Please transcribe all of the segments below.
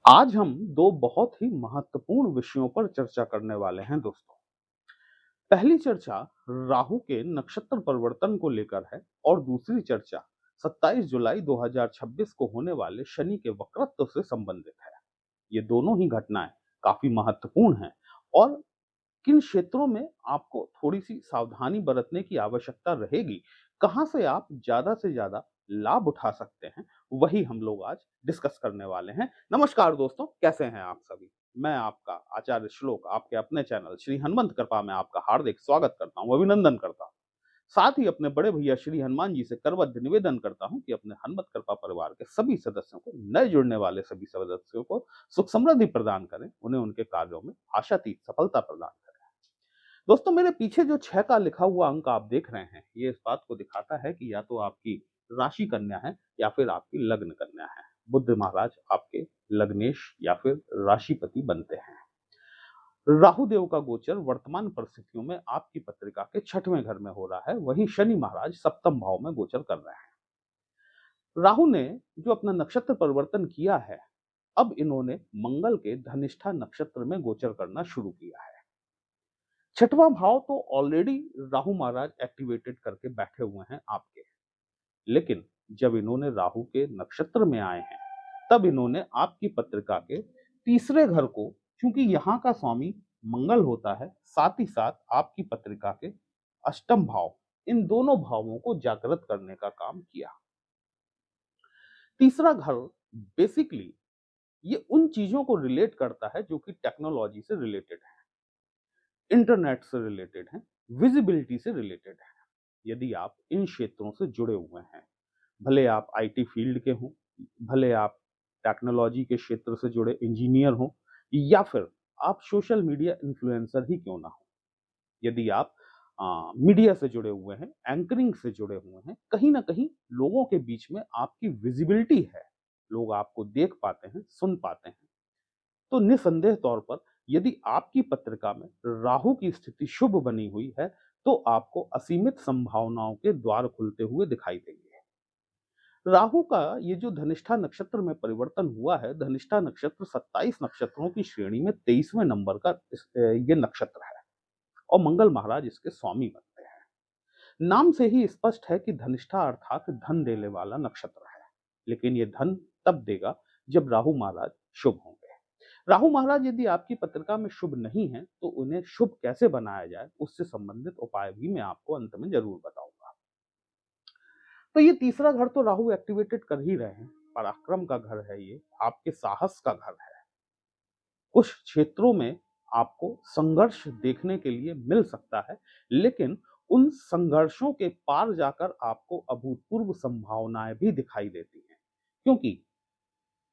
आज हम दो बहुत ही महत्वपूर्ण विषयों पर चर्चा करने वाले हैं दोस्तों। पहली चर्चा राहु के नक्षत्र परिवर्तन को लेकर है और दूसरी चर्चा 27 जुलाई 2026 को होने वाले शनि के वक्रत्व से संबंधित है। ये दोनों ही घटनाएं काफी महत्वपूर्ण हैं और किन क्षेत्रों में आपको थोड़ी-सी सावधानी बरतने की आवश्यकता रहेगी, कहाँ से आप ज़्यादा से ज़्यादा लाभ उठा सकते हैं, वही हम लोग आज डिस्कस करने वाले हैं। नमस्कार दोस्तों, कैसे हैं आप सभी? मैं आपका आचार्य श्लोक आपके अपने चैनल श्री हनुमंत कृपा में आपका हार्दिक स्वागत करता हूँ, अभिनंदन करता हूँ। साथ ही अपने बड़े भैया श्री हनुमान जी से करबद्ध निवेदन करता हूँ कि अपने हनुमत कृपा परिवार के सभी सदस्यों को, नए जुड़ने वाले सभी सदस्यों को सुख समृद्धि प्रदान करें, उन्हें उनके कार्यों में आशातीत सफलता प्रदान करें। दोस्तों मेरे पीछे जो 6 का लिखा हुआ अंक आप देख रहे हैं, ये इस बात को दिखाता है कि या तो आपकी राशि कन्या है या फिर आपकी लग्न कन्या है। बुध महाराज आपके लग्नेश या फिर राशिपति बनते हैं। राहु देव का गोचर वर्तमान परिस्थितियों में आपकी पत्रिका के 6वें घर में हो रहा है, वहीं शनि महाराज सप्तम भाव में गोचर कर रहे हैं। राहु ने जो अपना नक्षत्र परिवर्तन किया है, अब इन्होंने मंगल के धनिष्ठा नक्षत्र में गोचर करना शुरू किया है। 6वां भाव तो ऑलरेडी राहु महाराज एक्टिवेटेड करके बैठे हुए हैं आपके। लेकिन जब इन्होंने राहु के नक्षत्र में आए हैं, तब इन्होंने आपकी पत्रिका के तीसरे घर को, क्योंकि यहाँ का स्वामी मंगल होता है, साथ ही साथ आपकी पत्रिका के अष्टम भाव, इन दोनों भावों को जागृत करने का काम किया। तीसरा घर बेसिकली ये उन चीजों को रिलेट करता है जो कि टेक्नोलॉजी से रिलेटेड है, इंटरनेट से रिलेटेड है, विजिबिलिटी से रिलेटेड है। यदि आप इन क्षेत्रों से जुड़े हुए हैं, भले आप आईटी फील्ड के हों, भले आप टेक्नोलॉजी के क्षेत्र से जुड़े इंजीनियर हों, या फिर आप सोशल मीडिया इन्फ्लुएंसर ही क्यों ना हो, यदि आप मीडिया से जुड़े हुए हैं, एंकरिंग से जुड़े हुए हैं, कहीं ना कहीं लोगों के बीच में आपकी विजिबिलिटी है, लोग आपको देख पाते हैं, सुन पाते हैं, तो निसंदेह तौर पर यदि आपकी पत्रिका में राहु की स्थिति शुभ बनी हुई है, तो आपको असीमित संभावनाओं के द्वार खुलते हुए दिखाई देंगे। राहु का ये जो धनिष्ठा नक्षत्र में परिवर्तन हुआ है, धनिष्ठा नक्षत्र 27 नक्षत्रों की श्रेणी में 23वें नंबर का ये नक्षत्र है और मंगल महाराज इसके स्वामी बनते हैं। नाम से ही स्पष्ट है कि धनिष्ठा अर्थात धन देने वाला नक्षत्र है, लेकिन ये धन तब देगा जब राहु महाराज शुभ होंगे। राहु महाराज यदि आपकी पत्रिका में शुभ नहीं है, तो उन्हें शुभ कैसे बनाया जाए, उससे संबंधित उपाय भी मैं आपको अंत में जरूर बताऊंगा। तो ये तीसरा घर तो राहु एक्टिवेटेड कर ही रहे हैं, पराक्रम का घर है, ये आपके साहस का घर है। कुछ क्षेत्रों में आपको संघर्ष देखने के लिए मिल सकता है, लेकिन उन संघर्षों के पार जाकर आपको अभूतपूर्व संभावनाएं भी दिखाई देती हैं, क्योंकि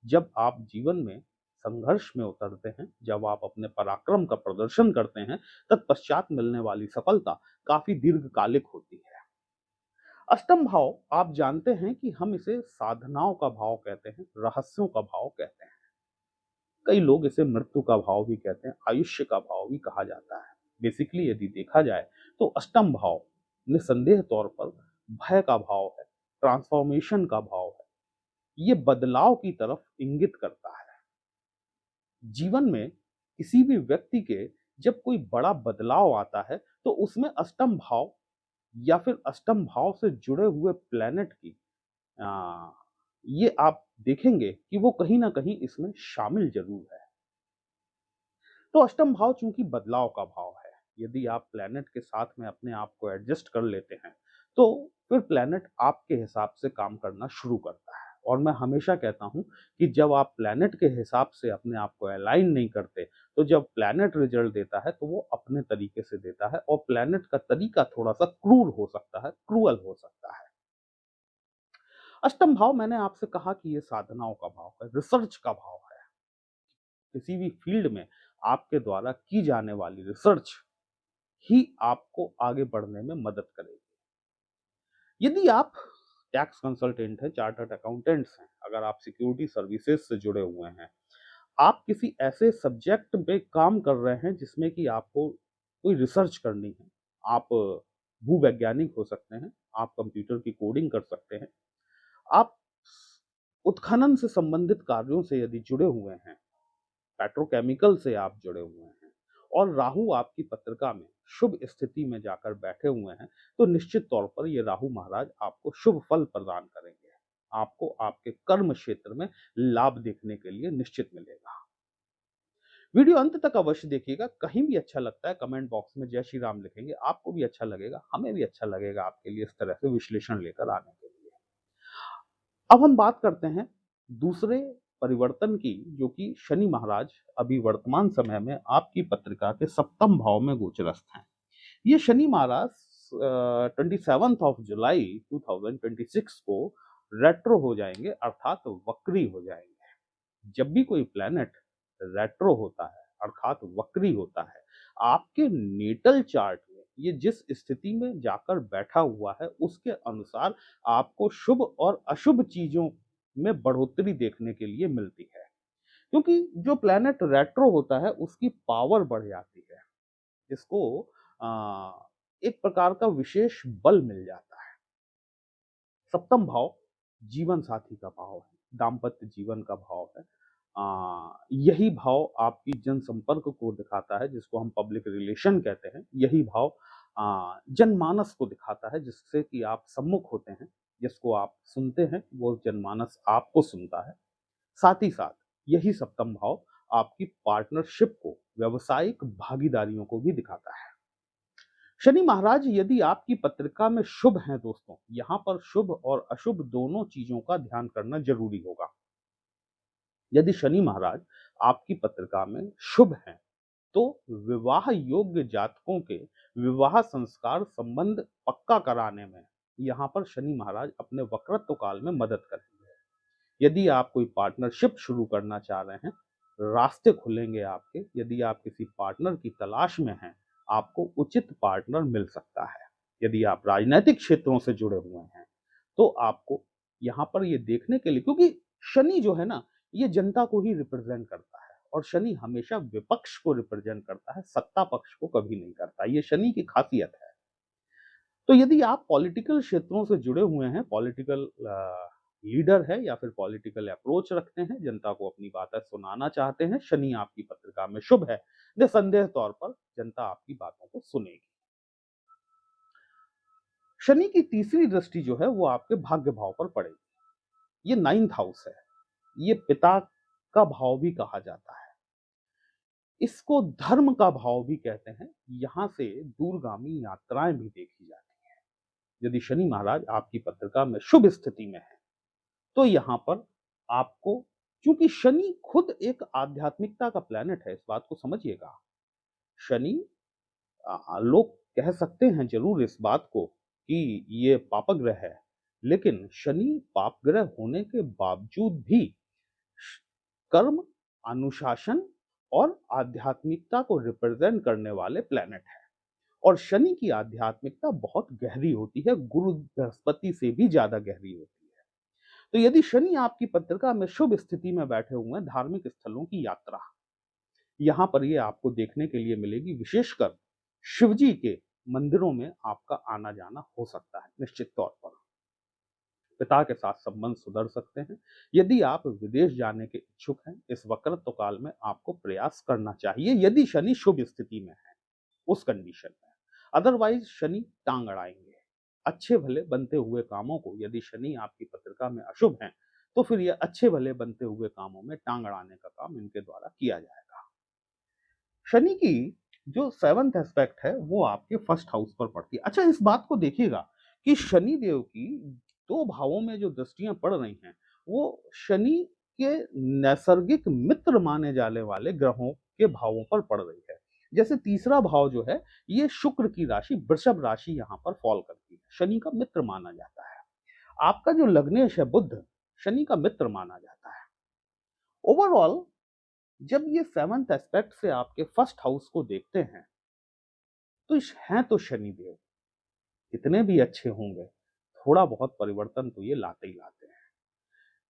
जब आप जीवन में संघर्ष में उतरते हैं, जब आप अपने पराक्रम का प्रदर्शन करते हैं, तत्पश्चात मिलने वाली सफलता काफी दीर्घकालिक होती है। अष्टम भाव आप जानते हैं कि हम इसे साधनाओं का भाव कहते हैं, रहस्यों का भाव कहते हैं। कई लोग इसे मृत्यु का भाव भी कहते हैं, आयुष्य का भाव भी कहा जाता है। बेसिकली यदि देखा जाए तो अष्टम भाव निसंदेह तौर पर भय का भाव है, ट्रांसफॉर्मेशन का भाव है, ये बदलाव की तरफ इंगित करता है। जीवन में किसी भी व्यक्ति के जब कोई बड़ा बदलाव आता है, तो उसमें अष्टम भाव या फिर अष्टम भाव से जुड़े हुए प्लैनेट की आ, ये आप देखेंगे कि वो कहीं ना कहीं इसमें शामिल जरूर है। तो अष्टम भाव चूंकि बदलाव का भाव है, यदि आप प्लैनेट के साथ में अपने आप को एडजस्ट कर लेते हैं, तो फिर प्लैनेट आपके हिसाब से काम करना शुरू करता है। और मैं हमेशा कहता हूं कि जब आप प्लैनेट के हिसाब से अपने आप को अलाइन नहीं करते, तो जब प्लैनेट रिजल्ट देता है तो वो अपने तरीके से देता है, और प्लैनेट का तरीका थोड़ा सा क्रूर हो सकता है, क्रूअल हो सकता है। अष्टम भाव मैंने आपसे कहा कि ये साधनाओं का भाव है, रिसर्च का भाव है। किसी भी फील्ड में आपके द्वारा की जाने वाली रिसर्च ही आपको आगे बढ़ने में मदद करेगी। यदि आप टैक्स कंसल्टेंट हैं, चार्टर्ड अकाउंटेंट्स हैं, अगर आप सिक्योरिटी सर्विसेज से जुड़े हुए हैं, आप किसी ऐसे सब्जेक्ट पे काम कर रहे हैं जिसमें कि आपको कोई रिसर्च करनी है, आप भूवैज्ञानिक हो सकते हैं, आप कंप्यूटर की कोडिंग कर सकते हैं, आप उत्खनन से संबंधित कार्यों से यदि जुड़े हुए हैं, पेट्रोकेमिकल से आप जुड़े हुए हैं और राहु आपकी पत्रिका में शुभ स्थिति में जाकर बैठे हुए हैं, तो निश्चित तौर पर ये राहु महाराज आपको शुभ फल प्रदान करेंगे। आपको आपके कर्म क्षेत्र में लाभ देखने के लिए निश्चित मिलेगा। वीडियो अंत तक अवश्य देखिएगा। कहीं भी अच्छा लगता है कमेंट बॉक्स में जय श्री राम लिखेंगे, आपको भी अच्छा लगेगा, हमें भी अच्छा लगेगा आपके लिए इस तरह से विश्लेषण लेकर आने के लिए। अब हम बात करते हैं दूसरे परिवर्तन की, जो कि शनि महाराज अभी वर्तमान समय में आपकी पत्रिका के सप्तम भाव में गोचरस्थ हैं। ये शनि महाराज 27 जुलाई 2026 को रेट्रो हो जाएंगे, अर्थात वक्री हो जाएंगे। जब भी कोई प्लैनेट रेट्रो होता है अर्थात वक्री होता है, आपके नेटल चार्ट में ये जिस स्थिति में जाकर बैठा हुआ है उसके अनुसार आपको शुभ और अशुभ चीजों में बढ़ोतरी देखने के लिए मिलती है। क्योंकि जो प्लैनेट रेट्रो होता है उसकी पावर बढ़ जाती है, इसको एक प्रकार का विशेष बल मिल जाता है। सप्तम भाव जीवन साथी का भाव है, दाम्पत्य जीवन का भाव है। यही भाव आपकी जनसंपर्क को दिखाता है, जिसको हम पब्लिक रिलेशन कहते हैं। यही भाव जनमानस को दिखाता है, जिससे कि आप सम्मुख होते हैं, जिसको आप सुनते हैं वो जनमानस आपको सुनता है। साथ ही साथ यही सप्तम भाव आपकी पार्टनरशिप को, व्यावसायिक भागीदारियों को भी दिखाता है। शनि महाराज यदि आपकी पत्रिका में शुभ हैं दोस्तों, यहां पर शुभ और अशुभ दोनों चीजों का ध्यान करना जरूरी होगा। यदि शनि महाराज आपकी पत्रिका में शुभ हैं, तो विवाह योग्य जातकों के विवाह संस्कार संबंध पक्का कराने में यहाँ पर शनि महाराज अपने वक्रत्व काल में मदद करेंगे। यदि आप कोई पार्टनरशिप शुरू करना चाह रहे हैं, रास्ते खुलेंगे आपके। यदि आप किसी पार्टनर की तलाश में हैं, आपको उचित पार्टनर मिल सकता है। यदि आप राजनीतिक क्षेत्रों से जुड़े हुए हैं, तो आपको यहाँ पर ये देखने के लिए, क्योंकि शनि जो है ना, ये जनता को ही रिप्रेजेंट करता है और शनि हमेशा विपक्ष को रिप्रेजेंट करता है, सत्ता पक्ष को कभी नहीं करता। ये शनि की खासियत है। तो यदि आप पॉलिटिकल क्षेत्रों से जुड़े हुए हैं, पॉलिटिकल लीडर है या फिर पॉलिटिकल अप्रोच रखते हैं, जनता को अपनी बातें सुनाना चाहते हैं, शनि आपकी पत्रिका में शुभ है, निसंदेह तौर पर जनता आपकी बातों को सुनेगी। शनि की तीसरी दृष्टि जो है वो आपके भाग्य भाव पर पड़ेगी। ये 9th हाउस है, ये पिता का भाव भी कहा जाता है, इसको धर्म का भाव भी कहते हैं। यहां से दूरगामी यात्राएं भी देखी जाती हैं। यदि शनि महाराज आपकी पत्रिका में शुभ स्थिति में है, तो यहां पर आपको, क्योंकि शनि खुद एक आध्यात्मिकता का प्लैनेट है, इस बात को समझिएगा। शनि, लोग कह सकते हैं जरूर इस बात को कि ये पापग्रह है, लेकिन शनि पापग्रह होने के बावजूद भी कर्म, अनुशासन और आध्यात्मिकता को रिप्रेजेंट करने वाले प्लैनेट है। और शनि की आध्यात्मिकता बहुत गहरी होती है, गुरु बृहस्पति से भी ज्यादा गहरी होती है। तो यदि शनि आपकी पत्रिका में शुभ स्थिति में बैठे हुए हैं, धार्मिक स्थलों की यात्रा यहां पर ये आपको देखने के लिए मिलेगी। विशेषकर शिवजी के मंदिरों में आपका आना जाना हो सकता है। निश्चित तौर पर पिता के साथ संबंध सुधर सकते हैं। यदि आप विदेश जाने के इच्छुक हैं, इस वक्रत्व काल में आपको प्रयास करना चाहिए, यदि शनि शुभ स्थिति में है उस कंडीशन में। अदरवाइज शनि टांग अड़ाएंगे अच्छे भले बनते हुए कामों को। यदि शनि आपकी पत्रिका में अशुभ हैं, तो फिर ये अच्छे भले बनते हुए कामों में टांग अड़ाने का काम इनके द्वारा किया जाएगा। शनि की जो 7th एस्पेक्ट है वो आपके फर्स्ट हाउस पर पड़ती है। अच्छा, इस बात को देखिएगा कि शनि देव की 2 भावों में जो दृष्टियां पड़ रही हैं, वो शनि के नैसर्गिक मित्र माने जाने वाले ग्रहों के भावों पर पड़ रही है। जैसे तीसरा भाव जो है, ये शुक्र की राशि वृषभ राशि यहाँ पर फॉल करती है, शनि का मित्र माना जाता है। आपका जो लग्नेश है बुध, शनि का मित्र माना जाता है। ओवरऑल जब ये 7th एस्पेक्ट से आपके फर्स्ट हाउस को देखते हैं, तो हैं तो शनिदेव कितने भी अच्छे होंगे, थोड़ा बहुत परिवर्तन तो ये लाते ही लाते हैं।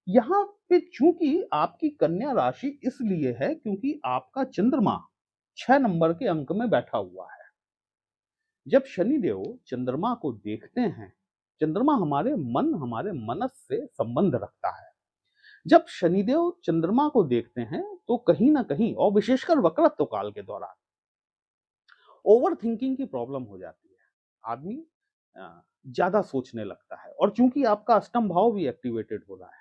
यहाँ पे चूंकि आपकी कन्या राशि इसलिए है क्योंकि आपका चंद्रमा 6 नंबर के अंक में बैठा हुआ है। जब शनिदेव चंद्रमा को देखते हैं, चंद्रमा हमारे मन, हमारे मनस से संबंध रखता है। जब शनिदेव चंद्रमा को देखते हैं तो कहीं ना कहीं, और विशेषकर वक्रत्व काल के दौरान, ओवर थिंकिंग की प्रॉब्लम हो जाती है। आदमी ज्यादा सोचने लगता है, और चूंकि आपका अष्टम भाव भी एक्टिवेटेड हो रहा है,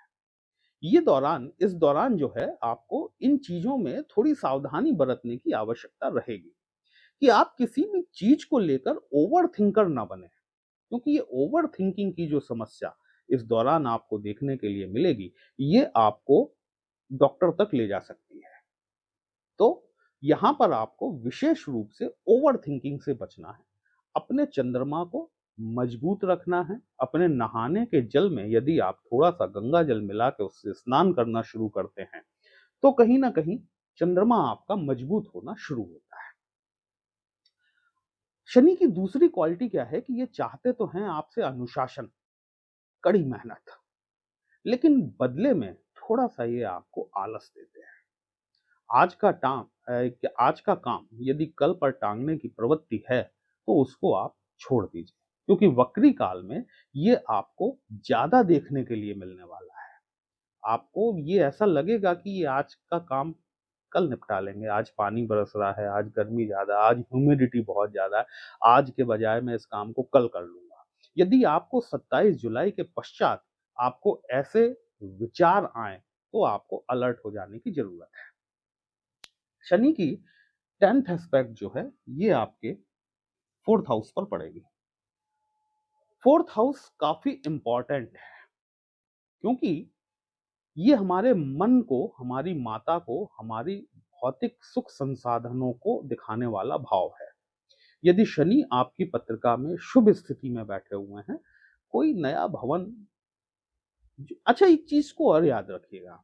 इस दौरान जो है आपको इन चीजों में थोड़ी सावधानी बरतने की आवश्यकता रहेगी कि आप किसी भी चीज को लेकर ओवर थिंकर ना बने, क्योंकि ये ओवर थिंकिंग की जो समस्या इस दौरान आपको देखने के लिए मिलेगी, ये आपको डॉक्टर तक ले जा सकती है। तो यहां पर आपको विशेष रूप से ओवर थिंकिंग से बचना है। अपने चंद्रमा को मजबूत रखना है। अपने नहाने के जल में यदि आप थोड़ा सा गंगा जल मिला के उससे स्नान करना शुरू करते हैं, तो कहीं ना कहीं चंद्रमा आपका मजबूत होना शुरू होता है। शनि की दूसरी क्वालिटी क्या है कि ये चाहते तो हैं आपसे अनुशासन, कड़ी मेहनत, लेकिन बदले में थोड़ा सा ये आपको आलस देते हैं। आज का काम यदि कल पर टांगने की प्रवृत्ति है, तो उसको आप छोड़ दीजिए, क्योंकि वक्री काल में ये आपको ज्यादा देखने के लिए मिलने वाला है। आपको ये ऐसा लगेगा कि ये आज का काम कल निपटा लेंगे, आज पानी बरस रहा है, आज गर्मी ज्यादा, आज ह्यूमिडिटी बहुत ज्यादा है, आज के बजाय मैं इस काम को कल कर लूंगा। यदि आपको 27 जुलाई के पश्चात आपको ऐसे विचार आए, तो आपको अलर्ट हो जाने की जरूरत है। शनि की 10th एस्पेक्ट जो है, ये आपके 4th हाउस पर पड़ेगी। 4th हाउस काफी इंपॉर्टेंट है, क्योंकि ये हमारे मन को, हमारी माता को, हमारी भौतिक सुख संसाधनों को दिखाने वाला भाव है। यदि शनि आपकी पत्रिका में शुभ स्थिति में बैठे हुए हैं, कोई नया भवन, अच्छा एक चीज को और याद रखिएगा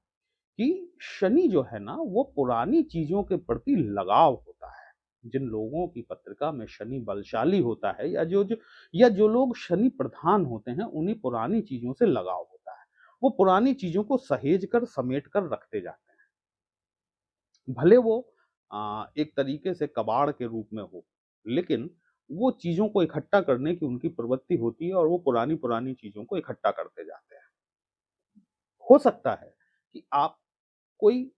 कि शनि जो है ना, वो पुरानी चीजों के प्रति लगाव होता है। जिन लोगों की पत्रिका में शनि बलशाली होता है, या जो लोग शनि प्रधान होते हैं, उन्हें पुरानी चीजों से लगाव होता है। वो पुरानी चीजों को सहेज कर, समेट कर रखते जाते हैं। भले वो एक तरीके से कबाड़ के रूप में हो, लेकिन वो चीजों को इकट्ठा करने की उनकी प्रवृत्ति होती है, और वो पुरानी पुरानी चीजों को इकट्ठा करते जाते हैं। हो सकता है कि आप कोई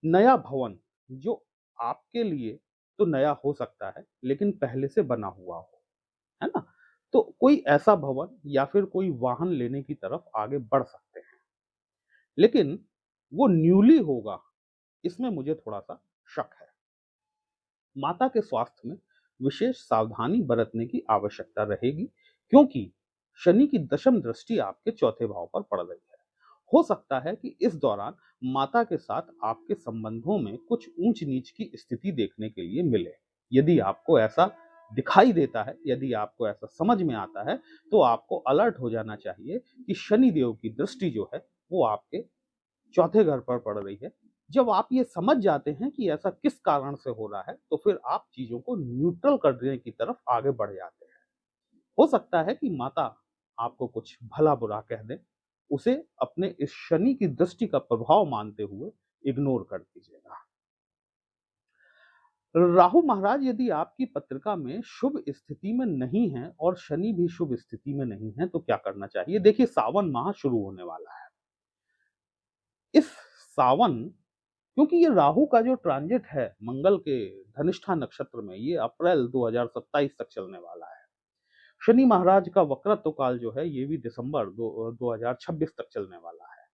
नया भवन, जो आपके लिए तो नया हो सकता है, लेकिन पहले से बना हुआ हो, है ना? तो कोई ऐसा भवन या फिर कोई वाहन लेने की तरफ आगे बढ़ सकते हैं। लेकिन वो न्यूली होगा, इसमें मुझे थोड़ा-सा शक है। माता के स्वास्थ्य में विशेष सावधानी बरतने की आवश्यकता रहेगी, क्योंकि शनि की दशम दृष्टि आपके चौथे भाव पर पड़ रही है। हो सकता है कि इस दौरान माता के साथ आपके संबंधों में कुछ ऊंच नीच की स्थिति देखने के लिए मिले। यदि आपको ऐसा दिखाई देता है, यदि आपको ऐसा समझ में आता है, तो आपको अलर्ट हो जाना चाहिए कि शनि देव की दृष्टि जो है, वो आपके चौथे घर पर पड़ रही है। जब आप ये समझ जाते हैं कि ऐसा किस कारण से हो रहा है, तो फिर आप चीजों को न्यूट्रल करने की तरफ आगे बढ़ जाते हैं। हो सकता है कि माता आपको कुछ भला बुरा कह दे, उसे अपने इस शनि की दृष्टि का प्रभाव मानते हुए इग्नोर कर दीजिएगा। राहु महाराज यदि आपकी पत्रिका में शुभ स्थिति में नहीं है, और शनि भी शुभ स्थिति में नहीं है, तो क्या करना चाहिए? देखिए, सावन माह शुरू होने वाला है। इस सावन, क्योंकि ये राहु का जो ट्रांजिट है मंगल के धनिष्ठा नक्षत्र में, ये अप्रैल 2027 तक चलने वाला है। शनि महाराज का वक्रत्व काल जो है, ये भी दिसंबर 2026 तक चलने वाला है।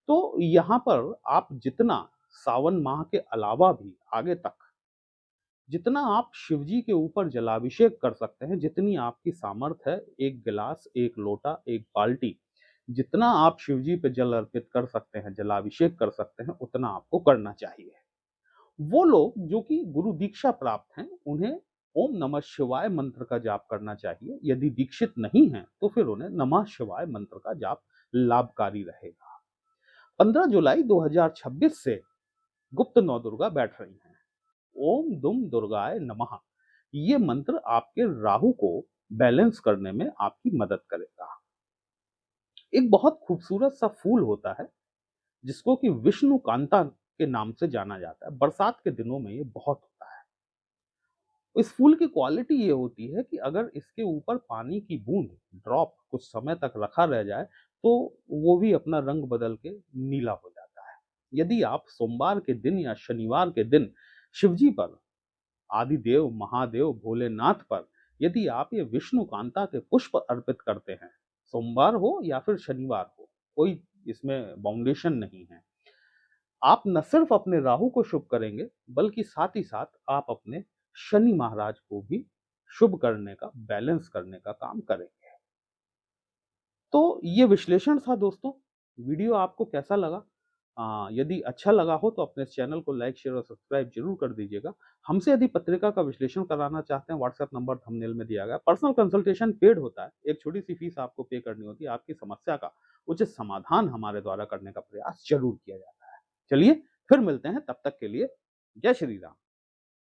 तो यहाँ पर आप जितना सावन माह के अलावा भी आगे तक, जितना आप शिव जी के ऊपर जलाभिषेक कर सकते हैं, जितनी आपकी सामर्थ्य है, एक गिलास, एक लोटा, एक बाल्टी, जितना आप शिव जी पे जल अर्पित कर सकते हैं, जलाभिषेक कर सकते हैं, उतना आपको करना चाहिए। वो लोग जो कि गुरु दीक्षा प्राप्त हैं, उन्हें ओम नमः शिवाय मंत्र का जाप करना चाहिए। यदि दीक्षित नहीं है, तो फिर उन्हें नमः शिवाय मंत्र का जाप लाभकारी रहेगा। 15 जुलाई 2026 से गुप्त नौ दुर्गा बैठ रही हैं। ओम दुम दुर्गाय नमः, ये मंत्र आपके राहु को बैलेंस करने में आपकी मदद करेगा। एक बहुत खूबसूरत सा फूल होता है, जिसको कि विष्णु कांता के नाम से जाना जाता है। बरसात के दिनों में ये बहुत होता है। इस फूल की क्वालिटी ये होती है कि अगर इसके ऊपर पानी की बूंद, ड्रॉप, कुछ समय तक रखा रह जाए, तो वो भी अपना रंग बदल के नीला हो जाता है। यदि आप सोमवार के दिन या शनिवार के दिन शिवजी पर, आदिदेव, महादेव, भोलेनाथ पर यदि आप ये विष्णुकांता के पुष्प अर्पित करते हैं, सोमवार हो या फिर शनिवार हो, कोई इसमें बाउंडेशन नहीं है। आप न सिर्फ अपने राहु को शुभ करेंगे, बल्कि साथ ही साथ आप अपने शनि महाराज को भी शुभ करने का, बैलेंस करने का काम करेंगे। तो ये विश्लेषण था दोस्तों। वीडियो आपको कैसा लगा? यदि अच्छा लगा हो तो अपने चैनल को लाइक, शेयर और सब्सक्राइब ज़रूर कर दीजिएगा। हमसे यदि पत्रिका का विश्लेषण कराना चाहते हैं, व्हाट्सएप नंबर थंबनेल में दिया गया है। पर्सनल कंसल्टेशन पेड होता है। एक छोटी-सी फीस आपको पे करनी होती है। आपकी समस्या का उचित समाधान हमारे द्वारा करने का प्रयास ज़रूर किया जाता है। चलिए, फिर मिलते हैं, तब तक के लिए जय श्री राम।